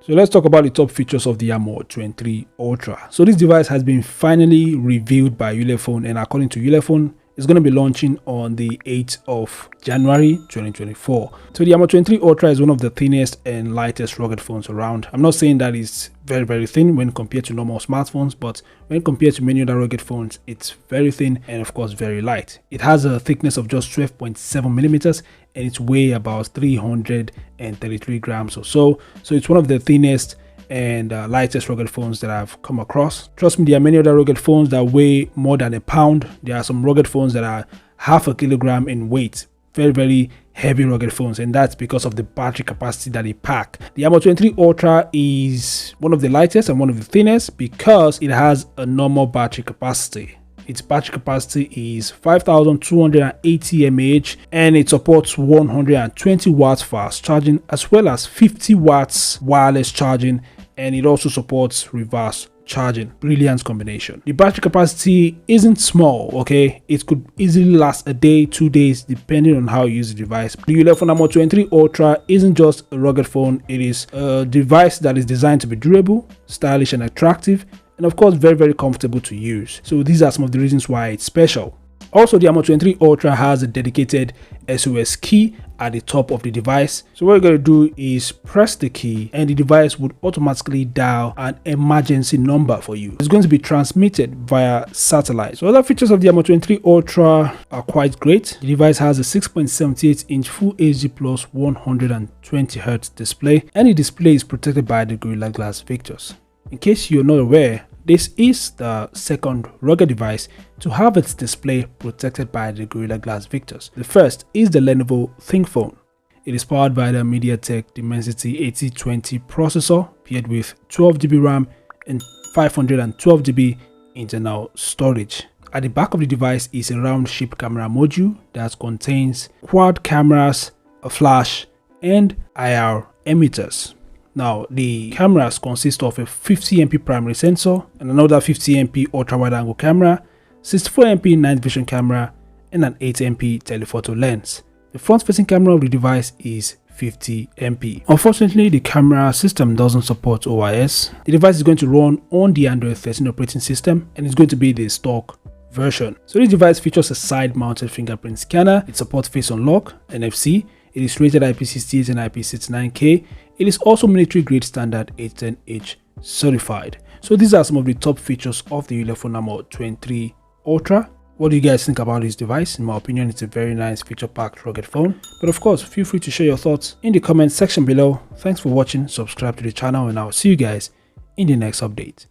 So let's talk about the top features of the Armor 23 Ultra. So this device has been finally revealed by Ulefone, and according to Ulefone, it's going to be launching on the 8th of January 2024. So the Armor 23 Ultra is one of the thinnest and lightest rugged phones around. I'm not saying that it's very thin when compared to normal smartphones, but when compared to many other rugged phones, it's very thin and of course very light. It has a thickness of just 12.7 millimeters and its weight about 333 grams or so. So it's one of the thinnest and lightest rugged phones that I've come across. Trust me, there are many other rugged phones that weigh more than a pound. There are some rugged phones that are half a kilogram in weight. Very heavy rugged phones, and that's because of the battery capacity that they pack. The Armor 23 Ultra is one of the lightest and one of the thinnest because it has a normal battery capacity. Its battery capacity is 5280 mAh and it supports 120 watts fast charging as well as 50 watts wireless charging, and it also supports reverse charging. Brilliant combination. The battery capacity isn't small, okay? It could easily last a day, 2 days, depending on how you use the device. The Ulefone Armor 23 Ultra isn't just a rugged phone, it is a device that is designed to be durable, stylish and attractive, and of course very comfortable to use. So these are some of the reasons why it's special. Also, the Armor 23 Ultra has a dedicated SOS key at the top of the device. So what you're going to do is press the key and the device would automatically dial an emergency number for you. It's going to be transmitted via satellite. So other features of the Armor 23 Ultra are quite great. The device has a 6.78 inch Full HD plus 120 Hz display, and the display is protected by the Gorilla Glass Victus. In case you're not aware, this is the second rugged device to have its display protected by the Gorilla Glass Victus. The first is the Lenovo ThinkPhone. It is powered by the MediaTek Dimensity 8020 processor paired with 12GB RAM and 512GB internal storage. At the back of the device is a round-shaped camera module that contains quad cameras, a flash, and IR emitters. Now, the cameras consist of a 50MP primary sensor and another 50MP ultra-wide-angle camera, 64MP night vision camera, and an 8MP telephoto lens. The front-facing camera of the device is 50MP. Unfortunately, the camera system doesn't support OIS. The device is going to run on the Android 13 operating system and it's going to be the stock version. So this device features a side-mounted fingerprint scanner. It supports face unlock, NFC. It is rated IP68 and IP69K. It is also military grade standard 810H certified. So these are some of the top features of the Ulefone Armor 23 Ultra. What do you guys think about this device? In my opinion, it's a very nice feature-packed rugged phone. But of course, feel free to share your thoughts in the comment section below. Thanks for watching, subscribe to the channel, and I'll see you guys in the next update.